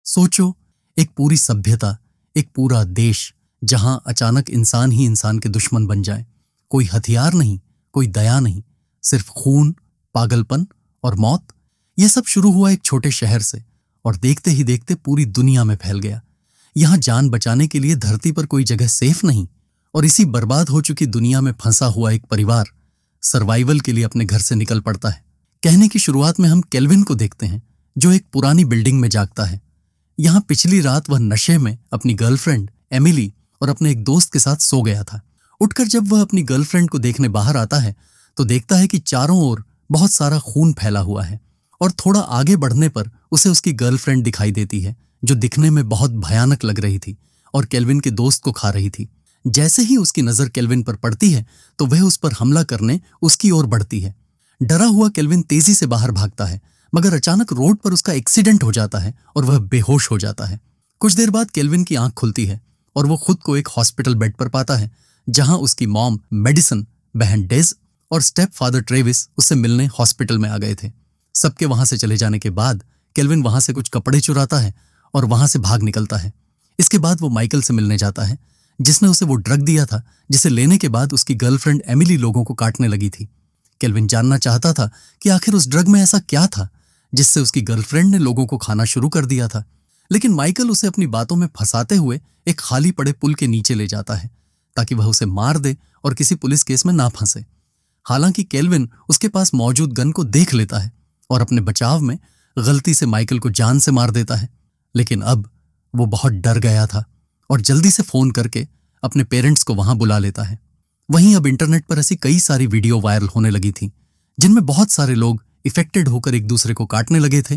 सोचो, एक पूरी सभ्यता, एक पूरा देश जहां अचानक इंसान ही इंसान के दुश्मन बन जाए। कोई हथियार नहीं, कोई दया नहीं, सिर्फ खून, पागलपन और मौत। यह सब शुरू हुआ एक छोटे शहर से और देखते ही देखते पूरी दुनिया में फैल गया। यहां जान बचाने के लिए धरती पर कोई जगह सेफ नहीं और इसी बर्बाद हो चुकी दुनिया में फंसा हुआ एक परिवार सर्वाइवल के लिए अपने घर से निकल पड़ता है। कहने की शुरुआत में हम केल्विन को देखते हैं, जो एक पुरानी बिल्डिंग में जागता है। यहां पिछली रात वह नशे में अपनी गर्लफ्रेंड एमिली और अपने एक दोस्त के साथ सो गया था। उठकर जब वह अपनी गर्लफ्रेंड को देखने बाहर आता है तो देखता है कि चारों ओर बहुत सारा खून फैला हुआ है और थोड़ा आगे बढ़ने पर उसे उसकी गर्लफ्रेंड दिखाई देती है, जो दिखने में बहुत भयानक लग रही थी और केल्विन के दोस्त को खा रही थी। जैसे ही उसकी नजर केल्विन पर पड़ती है तो वह उस पर हमला करने उसकी ओर बढ़ती है। डरा हुआ केल्विन तेजी से बाहर भागता है, मगर अचानक रोड पर उसका एक्सीडेंट हो जाता है और वह बेहोश हो जाता है। कुछ देर बाद केल्विन की आंख खुलती है और वो खुद को एक हॉस्पिटल बेड पर पाता है, जहां उसकी मॉम मेडिसन, बहन डेज और स्टेप फादर ट्रेविस उससे मिलने हॉस्पिटल में आ गए थे। सबके वहां से चले जाने के बाद केल्विन वहां से कुछ कपड़े चुराता है और वहां से भाग निकलता है। इसके बाद वो माइकल से मिलने जाता है, जिसने उसे वो ड्रग दिया था जिसे लेने के बाद उसकी गर्लफ्रेंड एमिली लोगों को काटने लगी थी। केल्विन जानना चाहता था कि आखिर उस ड्रग में ऐसा क्या था जिससे उसकी गर्लफ्रेंड ने लोगों को खाना शुरू कर दिया था, लेकिन माइकल उसे अपनी बातों में फंसाते हुए एक खाली पड़े पुल के नीचे ले जाता है ताकि वह उसे मार दे और किसी पुलिस केस में ना फंसे। हालांकि केल्विन उसके पास मौजूद गन को देख लेता है और अपने बचाव में गलती से माइकल को जान से मार देता है, लेकिन अब वो बहुत डर गया था और जल्दी से फोन करके अपने पेरेंट्स को वहां बुला लेता है। वहीं अब इंटरनेट पर ऐसी कई सारी वीडियो वायरल होने लगी थी जिनमें बहुत सारे लोग इफेक्टेड होकर एक दूसरे को काटने लगे थे।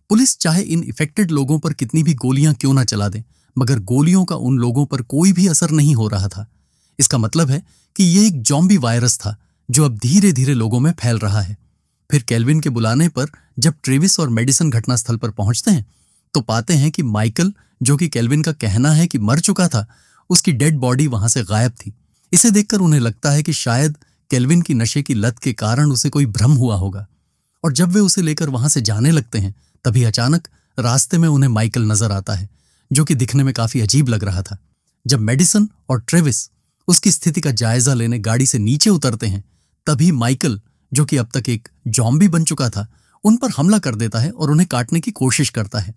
पुलिस चाहे इन इफेक्टेड लोगों पर कितनी भी गोलियां क्यों ना चला दे, मगर गोलियों का उन लोगों पर कोई भी असर नहीं हो रहा था। इसका मतलब है कि यह एक जॉम्बी वायरस था जो अब धीरे धीरे लोगों में फैल रहा है। फिर केल्विन के बुलाने पर जब ट्रेविस और मेडिसन घटनास्थल पर पहुंचते हैं तो पाते हैं कि माइकल, जो कि केल्विन का कहना है कि मर चुका था, उसकी डेड बॉडी वहां से गायब थी। इसे देखकर उन्हें लगता है कि शायद केल्विन की नशे की लत के कारण उसे कोई भ्रम हुआ होगा, और जब वे उसे लेकर वहां से जाने लगते हैं तभी अचानक रास्ते में उन्हें माइकल नजर आता है, जो कि दिखने में काफी अजीब लग रहा था। जब मेडिसन और ट्रेविस उसकी स्थिति का जायजा लेने गाड़ी से नीचे उतरते हैं तभी माइकल, जो कि अब तक एक जॉम्बी बन चुका था, उन पर हमला कर देता है और उन्हें काटने की कोशिश करता है।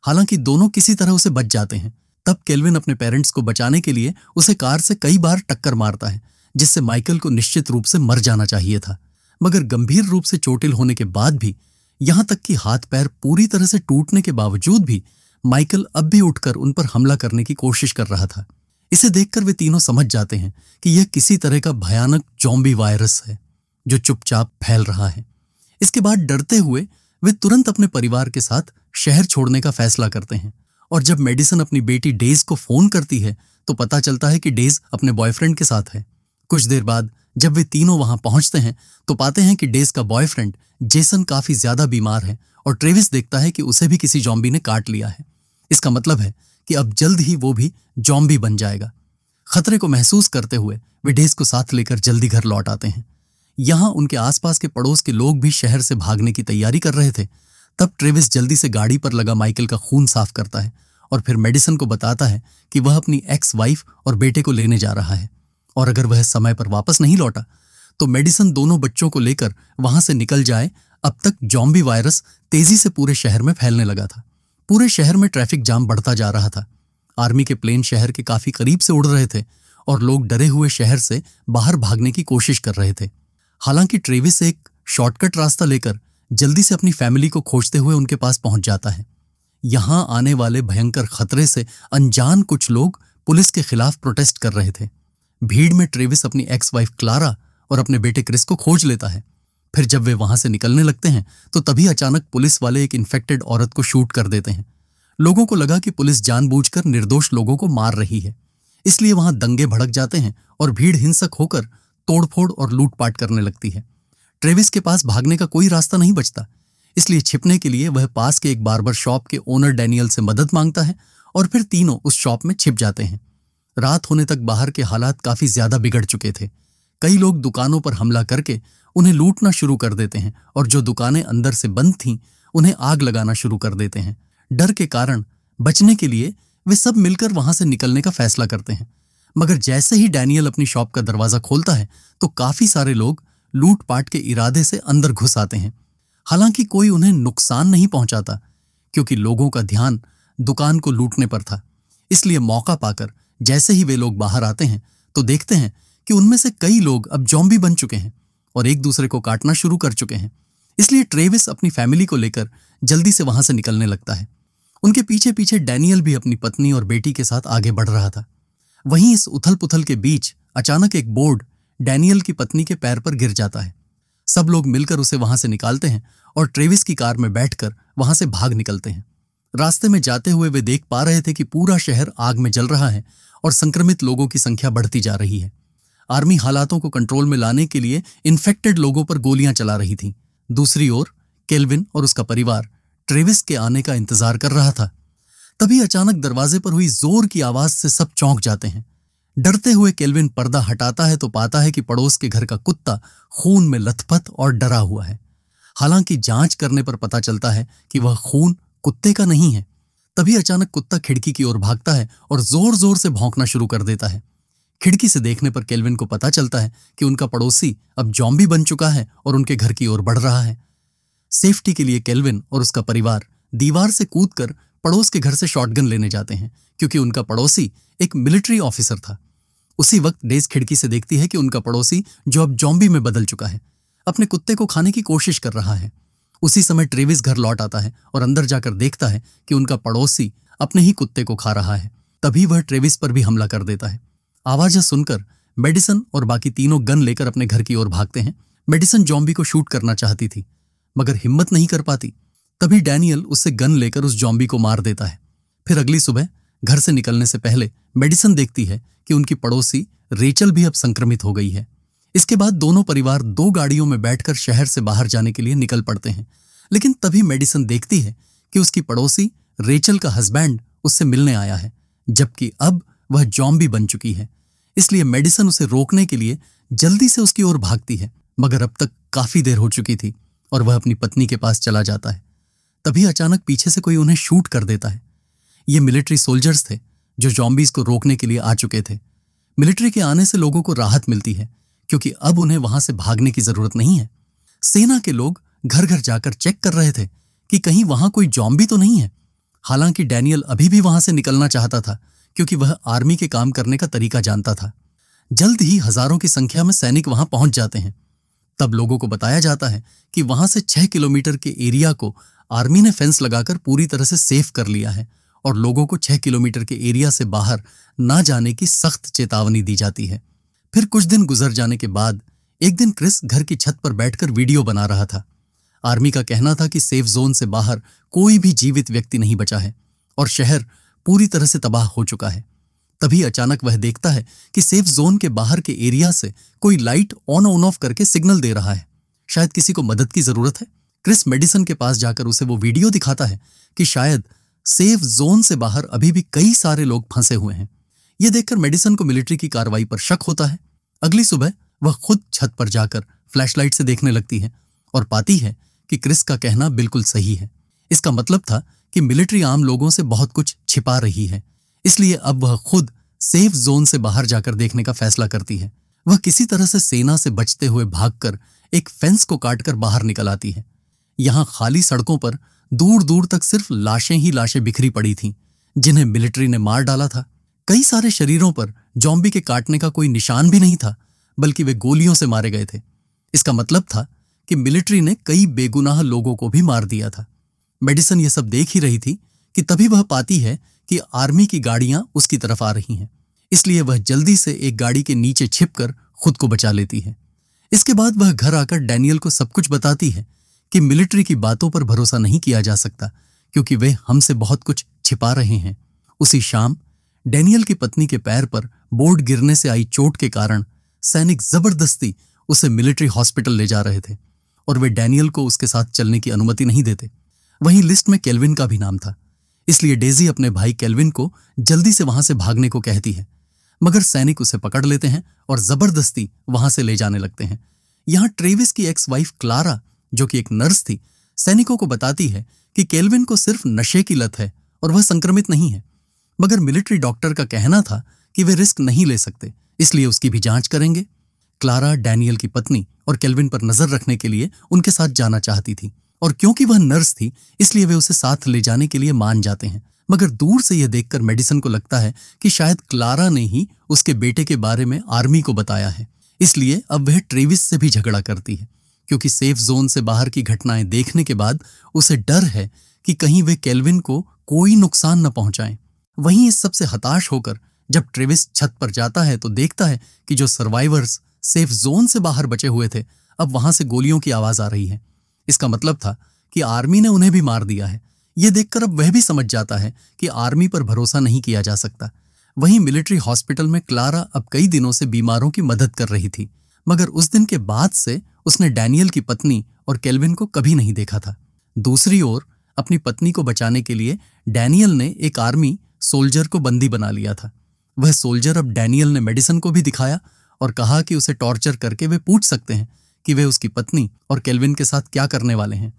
हालांकि दोनों किसी तरह उसे बच जाते हैं। तब केल्विन अपने पेरेंट्स को बचाने के लिए उसे कार से कई बार टक्कर मारता है, जिससे माइकल को निश्चित रूप से मर जाना चाहिए था। मगर गंभीर रूप से चोटिल होने के बाद भी, यहां तक कि हाथ पैर पूरी तरह से टूटने के बावजूद भी, माइकल अब भी उठकर उन पर हमला करने की कोशिश कर रहा था। इसे देखकर वे तीनों समझ जाते हैं कि यह किसी तरह का भयानक जॉम्बी वायरस है जो चुपचाप फैल रहा है। इसके बाद डरते हुए वे तुरंत अपने परिवार के साथ शहर छोड़ने का फैसला करते हैं, और जब मेडिसन अपनी बेटी डेज को फोन करती है तो पता चलता है कि डेज अपने बॉयफ्रेंड के साथ है। कुछ देर बाद जब वे तीनों वहां पहुंचते हैं तो पाते हैं कि डेज का बॉयफ्रेंड जेसन काफी ज्यादा बीमार है और ट्रेविस देखता है कि उसे भी किसी जॉम्बी ने काट लिया है। इसका मतलब है कि अब जल्द ही वो भी जॉम्बी बन जाएगा। खतरे को महसूस करते हुए वे डेज को साथ लेकर जल्दी घर लौट आते हैं। यहां उनके आसपास के पड़ोस के लोग भी शहर से भागने की तैयारी कर रहे थे। तब ट्रेविस जल्दी से गाड़ी पर लगा माइकल का खून साफ करता है और फिर मेडिसन को बताता है कि वह अपनी एक्स वाइफ और बेटे को लेने जा रहा है, और अगर वह समय पर वापस नहीं लौटा तो मेडिसन दोनों बच्चों को लेकर वहां से निकल जाए। अब तक जॉम्बी वायरस तेजी से पूरे शहर में फैलने लगा था। पूरे शहर में ट्रैफिक जाम बढ़ता जा रहा था। आर्मी के प्लेन शहर के काफी करीब से उड़ रहे थे और लोग डरे हुए शहर से बाहर भागने की कोशिश कर रहे थे। हालांकि ट्रेविस एक शॉर्टकट रास्ता लेकर जल्दी से अपनी फैमिली को खोजते हुए उनके पास पहुंच जाता है। यहां आने वाले भयंकर खतरे से अनजान कुछ लोग पुलिस के खिलाफ प्रोटेस्ट कर रहे थे। भीड़ में ट्रेविस अपनी एक्स वाइफ क्लारा और अपने बेटे क्रिस को खोज लेता है। फिर जब वे वहां से निकलने लगते हैं तो तभी अचानक पुलिस वाले एक इन्फेक्टेड औरत को शूट कर देते हैं। लोगों को लगा कि पुलिस जानबूझकर निर्दोष लोगों को मार रही है, इसलिए वहां दंगे भड़क जाते हैं और भीड़ हिंसक होकर तोड़फोड़ और लूटपाट करने लगती है। ट्रेविस के पास भागने का कोई रास्ता नहीं बचता, इसलिए छिपने के लिए वह पास के एक बार्बर शॉप के ओनर डैनियल से मदद मांगता है और फिर तीनों उस शॉप में छिप जाते हैं। रात होने तक बाहर के हालात काफी ज्यादा बिगड़ चुके थे। कई लोग दुकानों पर हमला करके उन्हें लूटना शुरू कर देते हैं और जो दुकानें अंदर से बंद थीं उन्हें आग लगाना शुरू कर देते हैं। डर के कारण बचने के लिए वे सब मिलकर वहां से निकलने का फैसला करते हैं। मगर जैसे ही डैनियल अपनी शॉप का दरवाजा खोलता है तो काफी सारे लोग लूटपाट के इरादे से अंदर घुस आते हैं। हालांकि कोई उन्हें नुकसान नहीं पहुंचाता, क्योंकि लोगों का ध्यान दुकान को लूटने पर था। इसलिए मौका पाकर जैसे ही वे लोग बाहर आते हैं तो देखते हैं कि उनमें से कई लोग अब ज़ॉम्बी बन चुके हैं और एक दूसरे को काटना शुरू कर चुके हैं। इसलिए ट्रेविस अपनी फैमिली को लेकर जल्दी से वहां से निकलने लगता है। उनके पीछे पीछे डैनियल भी अपनी पत्नी और बेटी के साथ आगे बढ़ रहा था। वहीं इस उथल पुथल के बीच अचानक एक बोर्ड डैनियल की पत्नी के पैर पर गिर जाता है। सब लोग मिलकर उसे वहां से निकालते हैं और ट्रेविस की कार में बैठकर वहां से भाग निकलते हैं। रास्ते में जाते हुए वे देख पा रहे थे कि पूरा शहर आग में जल रहा है और संक्रमित लोगों की संख्या बढ़ती जा रही है। आर्मी हालातों को कंट्रोल में लाने के लिए इन्फेक्टेड लोगों पर गोलियां चला रही थी। दूसरी ओर केल्विन और उसका परिवार ट्रेविस के आने का इंतजार कर रहा था। तभी अचानक दरवाजे पर हुई जोर की आवाज से सब चौंक जाते हैं। डरते हुए केल्विन पर्दा हटाता है तो पाता है कि पड़ोस के घर का कुत्ता खून में लथपथ और डरा हुआ है। हालांकि जांच करने पर पता चलता है कि वह खून कुत्ते का नहीं है। तभी अचानक कुत्ता खिड़की की ओर भागता है और जोर जोर से भौंकना शुरू कर देता है। खिड़की से देखने पर केल्विन को पता चलता है कि उनका पड़ोसी अब ज़ॉम्बी बन चुका है और उनके घर की ओर बढ़ रहा है। सेफ्टी के लिए केल्विन और उसका परिवार दीवार से कूदकर पड़ोस के घर से शॉटगन लेने जाते हैं, क्योंकि उनका पड़ोसी एक मिलिट्री ऑफिसर था। उसी वक्त डेज खिड़की से देखती है कि उनका पड़ोसी, जो अब ज़ॉम्बी में बदल चुका है, अपने कुत्ते को खाने की कोशिश कर रहा है। उसी समय ट्रेविस घर लौट आता है और अंदर जाकर देखता है कि उनका पड़ोसी अपने ही कुत्ते को खा रहा है। तभी वह ट्रेविस पर भी हमला कर देता है। आवाजें सुनकर मेडिसन और बाकी तीनों गन लेकर अपने घर की ओर भागते हैं। मेडिसन ज़ॉम्बी को शूट करना चाहती थी, मगर हिम्मत नहीं कर पाती। तभी डैनियल उससे गन लेकर उस ज़ॉम्बी को मार देता है। फिर अगली सुबह घर से निकलने से पहले मेडिसन देखती है कि उनकी पड़ोसी रेचल भी अब संक्रमित हो गई है। इसके बाद दोनों परिवार 2 गाड़ियों में बैठकर शहर से बाहर जाने के लिए निकल पड़ते हैं। लेकिन तभी मेडिसन देखती है कि उसकी पड़ोसी रेचल का हस्बैंड उससे मिलने आया है, जबकि अब वह ज़ॉम्बी बन चुकी है। इसलिए मेडिसन उसे रोकने के लिए जल्दी से उसकी ओर भागती है, मगर अब तक काफी देर हो चुकी थी और वह अपनी पत्नी के पास चला जाता है। तभी अचानक पीछे से कोई उन्हें शूट कर देता है। ये मिलिट्री सोल्जर्स थे जो ज़ॉम्बीज को रोकने के लिए आ चुके थे। मिलिट्री के आने से लोगों को राहत मिलती है, क्योंकि अब उन्हें वहां से भागने की जरूरत नहीं है। सेना के लोग घर घर जाकर चेक कर रहे थे कि कहीं वहां कोई ज़ॉम्बी तो नहीं है। हालांकि डैनियल अभी भी वहां से निकलना चाहता था, क्योंकि वह आर्मी के काम करने का तरीका जानता था। जल्द ही हजारों की संख्या में सैनिक वहां पहुंच जाते हैं। तब लोगों को बताया जाता है कि वहां से 6 किलोमीटर के एरिया को आर्मी ने फेंस लगाकर पूरी तरह से सेफ कर लिया है और लोगों को 6 किलोमीटर के एरिया से बाहर ना जाने की सख्त चेतावनी दी जाती है। फिर कुछ दिन गुजर जाने के बाद एक दिन क्रिस घर की छत पर बैठकर वीडियो बना रहा था। आर्मी का कहना था कि सेफ जोन से बाहर कोई भी जीवित व्यक्ति नहीं बचा है और शहर पूरी तरह से तबाह हो चुका है। तभी अचानक वह देखता है कि सेफ जोन के बाहर के एरिया से कोई लाइट ऑन ऑफ करके सिग्नल दे रहा है। शायद किसी को मदद की जरूरत है। क्रिस मेडिसन के पास जाकर उसे वो वीडियो दिखाता है कि शायद सेफ जोन से बाहर अभी भी कई सारे लोग फंसे हुए हैं। यह देखकर मेडिसन को मिलिट्री की कार्रवाई पर शक होता है। अगली सुबह वह खुद छत पर जाकर फ्लैशलाइट से देखने लगती है और पाती है कि क्रिस का कहना बिल्कुल सही है। इसका मतलब था कि मिलिट्री आम लोगों से बहुत कुछ छिपा रही है। इसलिए अब वह खुद सेफ जोन से बाहर जाकर देखने का फैसला करती है। वह किसी तरह से सेना से बचते हुए भागकर एक फेंस को काटकर बाहर निकल आती है। यहां खाली सड़कों पर दूर दूर तक सिर्फ लाशें ही लाशें बिखरी पड़ी थीं, जिन्हें मिलिट्री ने मार डाला था। कई सारे शरीरों पर ज़ॉम्बी के काटने का कोई निशान भी नहीं था, बल्कि वे गोलियों से मारे गए थे। इसका मतलब था कि मिलिट्री ने कई बेगुनाह लोगों को भी मार दिया था। मेडिसन यह सब देख ही रही थी कि तभी वह पाती है कि आर्मी की गाड़ियां उसकी तरफ आ रही हैं। इसलिए वह जल्दी से एक गाड़ी के नीचे छिपकर खुद को बचा लेती है। इसके बाद वह घर आकर डैनियल को सब कुछ बताती है कि मिलिट्री की बातों पर भरोसा नहीं किया जा सकता, क्योंकि वे हमसे बहुत कुछ छिपा रहे हैं। उसी शाम डैनियल की पत्नी के पैर पर बोर्ड गिरने से आई चोट के कारण सैनिक जबरदस्ती उसे मिलिट्री हॉस्पिटल ले जा रहे थे और वे डैनियल को उसके साथ चलने की अनुमति नहीं देते। वहीं लिस्ट में केल्विन का भी नाम था। इसलिए डेजी अपने भाई केल्विन को जल्दी से वहां से भागने को कहती है, मगर सैनिक उसे पकड़ लेते हैं और जबरदस्ती वहां से ले जाने लगते हैं। यहां ट्रेविस की एक्स वाइफ क्लारा, जो कि एक नर्स थी, सैनिकों को बताती है कि केल्विन को सिर्फ नशे की लत है और वह संक्रमित नहीं है। मगर मिलिट्री डॉक्टर का कहना था कि वे रिस्क नहीं ले सकते, इसलिए उसकी भी जांच करेंगे। क्लारा डैनियल की पत्नी और केल्विन पर नजर रखने के लिए उनके साथ जाना चाहती थी, और क्योंकि वह नर्स थी इसलिए वे उसे साथ ले जाने के लिए मान जाते हैं। मगर दूर से यह देखकर मेडिसन को लगता है कि शायद क्लारा ने ही उसके बेटे के बारे में आर्मी को बताया है, इसलिए अब वह ट्रेविस से भी झगड़ा करती है, क्योंकि सेफ जोन से बाहर की घटनाएं देखने के बाद उसे डर है कि कहीं वे केल्विन को कोई नुकसान न पहुंचाएं। वहीं इस सबसे हताश होकर जब ट्रेविस छत पर जाता है तो देखता है कि जो सर्वाइवर्स सेफ जोन से बाहर बचे हुए थे, अब वहां से गोलियों की आवाज आ रही है। इसका मतलब था कि आर्मी ने उन्हें भी मार दिया है। यह देखकर अब वह भी समझ जाता है कि आर्मी पर भरोसा नहीं किया जा सकता। वहीं मिलिट्री हॉस्पिटल में क्लारा अब कई दिनों से बीमारों की मदद कर रही थी, मगर उस दिन के बाद से उसने डैनियल की पत्नी और केल्विन को कभी नहीं देखा था। दूसरी ओर अपनी पत्नी को बचाने के लिए डैनियल ने एक आर्मी सोल्जर को बंदी बना लिया था। वह सोल्जर अब डैनियल ने मेडिसन को भी दिखाया और कहा कि उसे टॉर्चर करके वे पूछ सकते हैं कि वे उसकी पत्नी और केल्विन के साथ क्या करने वाले हैं।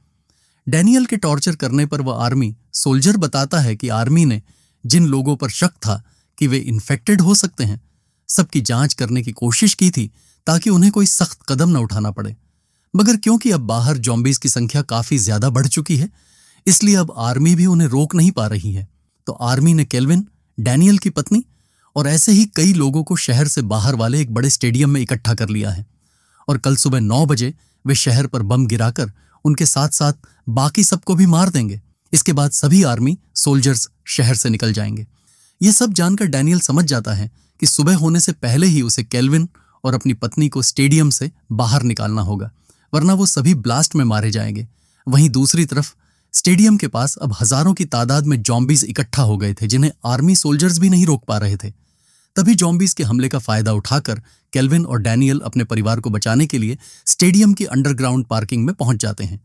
डैनियल के टॉर्चर करने पर वह आर्मी सोल्जर बताता है कि आर्मी ने जिन लोगों पर शक था कि वे इन्फेक्टेड हो सकते हैं, सबकी जांच करने की कोशिश की थी ताकि उन्हें कोई सख्त कदम न उठाना पड़े। मगर क्योंकि अब बाहर जॉम्बीज की संख्या काफी ज्यादा बढ़ चुकी है, इसलिए अब आर्मी भी उन्हें रोक नहीं पा रही है। तो आर्मी ने केल्विन, डैनियल की पत्नी और ऐसे ही कई लोगों को शहर से बाहर वाले एक बड़े स्टेडियम में इकट्ठा कर लिया है, और कल सुबह 9 बजे वे शहर पर बम गिराकर उनके साथ साथ बाकी सबको भी मार देंगे। इसके बाद सभी आर्मी सोल्जर्स शहर से निकल जाएंगे। यह सब जानकर डैनियल समझ जाता है कि सुबह होने से पहले ही उसे केल्विन और अपनी पत्नी को स्टेडियम से बाहर निकालना होगा, वरना वो सभी ब्लास्ट में मारे जाएंगे। वहीं दूसरी तरफ स्टेडियम के पास अब हजारों की तादाद में जॉम्बीज इकट्ठा हो गए थे, जिन्हें आर्मी सोल्जर्स भी नहीं रोक पा रहे थे। तभी जॉम्बीज के हमले का फायदा उठाकर केल्विन और डैनियल अपने परिवार को बचाने के लिए स्टेडियम की अंडरग्राउंड पार्किंग में पहुंच जाते हैं।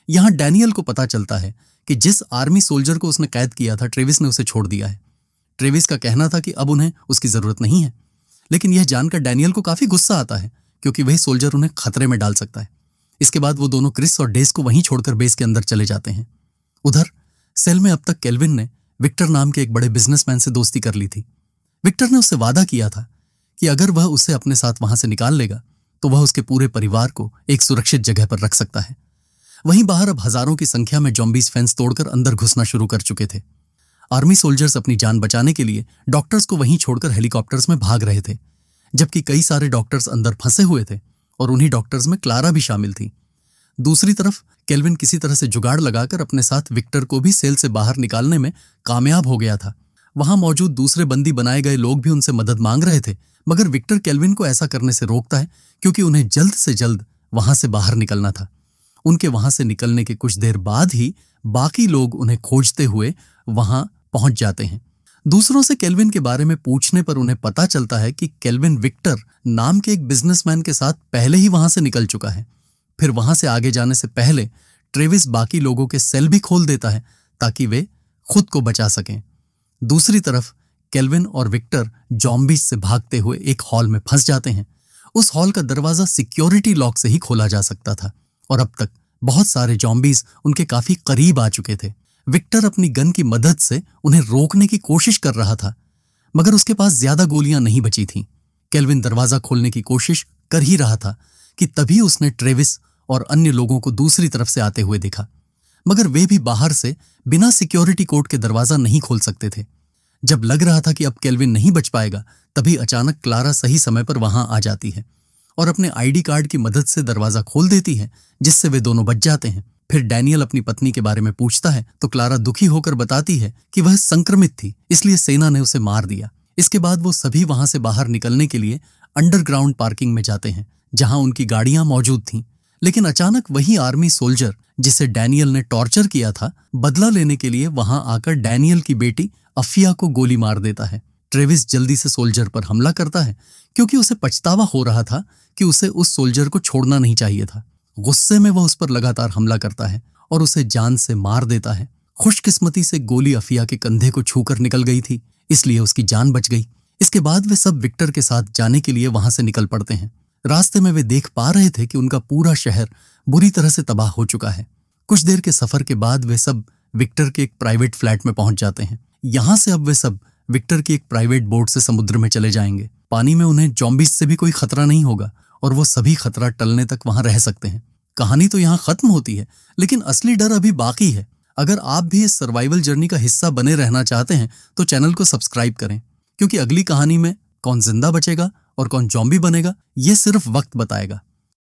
यहां डैनियल को पता चलता है कि जिस आर्मी सोल्जर को उसने कैद किया था, ट्रेविस ने उसे छोड़ दिया है। ट्रेविस का कहना था कि अब उन्हें उसकी जरूरत नहीं है, लेकिन यह जानकर डैनियल को काफी गुस्सा आता है, क्योंकि वही सोल्जर उन्हें खतरे में डाल सकता है। इसके बाद वो दोनों क्रिस और डेस को वहीं छोड़कर बेस के अंदर चले जाते हैं। उधर सेल में अब तक केल्विन ने विक्टर नाम के एक बड़े बिजनेसमैन से दोस्ती कर ली थी। विक्टर ने उससे वादा किया था कि अगर वह उसे अपने साथ वहां से निकाल लेगा तो वह उसके पूरे परिवार को एक सुरक्षित जगह पर रख सकता है। वहीं बाहर अब हजारों की संख्या में जॉम्बीज फेंस तोड़कर अंदर घुसना शुरू कर चुके थे। आर्मी सोल्जर्स अपनी जान बचाने के लिए डॉक्टर्स को वहीं छोड़कर हेलीकॉप्टर्स में भाग रहे थे, जबकि कई सारे डॉक्टर्स अंदर फंसे हुए थे और उन्हीं डॉक्टर्स में क्लारा भी शामिल थी। दूसरी तरफ केल्विन किसी तरह से जुगाड़ लगाकर अपने साथ विक्टर को भी सेल से बाहर निकालने में कामयाब हो गया था। वहां मौजूद दूसरे बंदी बनाए गए लोग भी उनसे मदद मांग रहे थे, मगर विक्टर केल्विन को ऐसा करने से रोकता है, क्योंकि उन्हें जल्द से जल्द वहां से बाहर निकलना था। उनके वहां से निकलने के कुछ देर बाद ही बाकी लोग उन्हें खोजते हुए वहां पहुंच जाते हैं। दूसरों से केल्विन के बारे में पूछने पर उन्हें पता चलता है कि केल्विन विक्टर नाम के एक बिजनेसमैन के साथ पहले ही वहां से निकल चुका है। फिर वहां से आगे जाने से पहले ट्रेविस बाकी लोगों के सेल भी खोल देता है ताकि वे खुद को बचा सकें। दूसरी तरफ केल्विन और विक्टर जॉम्बीज से भागते हुए एक हॉल में फंस जाते हैं। उस हॉल का दरवाजा सिक्योरिटी लॉक से ही खोला जा सकता था, और अब तक बहुत सारे जॉम्बीज उनके काफी करीब आ चुके थे। विक्टर अपनी गन की मदद से उन्हें रोकने की कोशिश कर रहा था, मगर उसके पास ज्यादा गोलियां नहीं बची थीं। केल्विन दरवाजा खोलने की कोशिश कर ही रहा था कि तभी उसने ट्रेविस और अन्य लोगों को दूसरी तरफ से आते हुए देखा, मगर वे भी बाहर से बिना सिक्योरिटी कोड के दरवाजा नहीं खोल सकते थे। जब लग रहा था कि अब केल्विन नहीं बच पाएगा, तभी अचानक क्लारा सही समय पर वहां आ जाती है और अपने आईडी कार्ड की मदद से दरवाजा खोल देती है, जिससे वे दोनों बच जाते हैं। फिर डैनियल अपनी पत्नी के बारे में पूछता है तो क्लारा दुखी होकर बताती है कि वह संक्रमित थी, इसलिए सेना ने उसे मार दिया। इसके बाद वो सभी वहां से बाहर निकलने के लिए अंडरग्राउंड पार्किंग में जाते हैं, जहां उनकी गाड़ियां मौजूद थीं। लेकिन अचानक वही आर्मी सोल्जर जिसे डैनियल ने टॉर्चर किया था, बदला लेने के लिए वहां आकर डैनियल की बेटी अफिया को गोली मार देता है। ट्रेविस जल्दी से सोल्जर पर हमला करता है, क्योंकि उसे पछतावा हो रहा था कि उसे उस सोल्जर को छोड़ना नहीं चाहिए था। गुस्से में वह उस पर लगातार हमला करता है और उसे जान से मार देता है। खुशकिस्मती से गोली अफिया के कंधे को छूकर निकल गई थी, इसलिए उसकी जान बच गई। इसके बाद वे सब विक्टर के साथ जाने के लिए वहां से निकल पड़ते हैं। रास्ते में वे देख पा रहे थे कि उनका पूरा शहर बुरी तरह से तबाह हो चुका है। कुछ देर के सफर के बाद वे सब विक्टर के एक प्राइवेट फ्लैट में पहुंच जाते हैं। यहाँ से अब वे सब विक्टर की एक प्राइवेट बोट से समुद्र में चले जाएंगे। पानी में उन्हें ज़ॉम्बीज से भी कोई खतरा नहीं होगा और वो सभी खतरा टलने तक वहां रह सकते हैं। कहानी तो यहाँ खत्म होती है, लेकिन असली डर अभी बाकी है। अगर आप भी इस सर्वाइवल जर्नी का हिस्सा बने रहना चाहते हैं तो चैनल को सब्सक्राइब करें, क्योंकि अगली कहानी में कौन जिंदा बचेगा और कौन ज़ॉम्बी बनेगा ये सिर्फ वक्त बताएगा।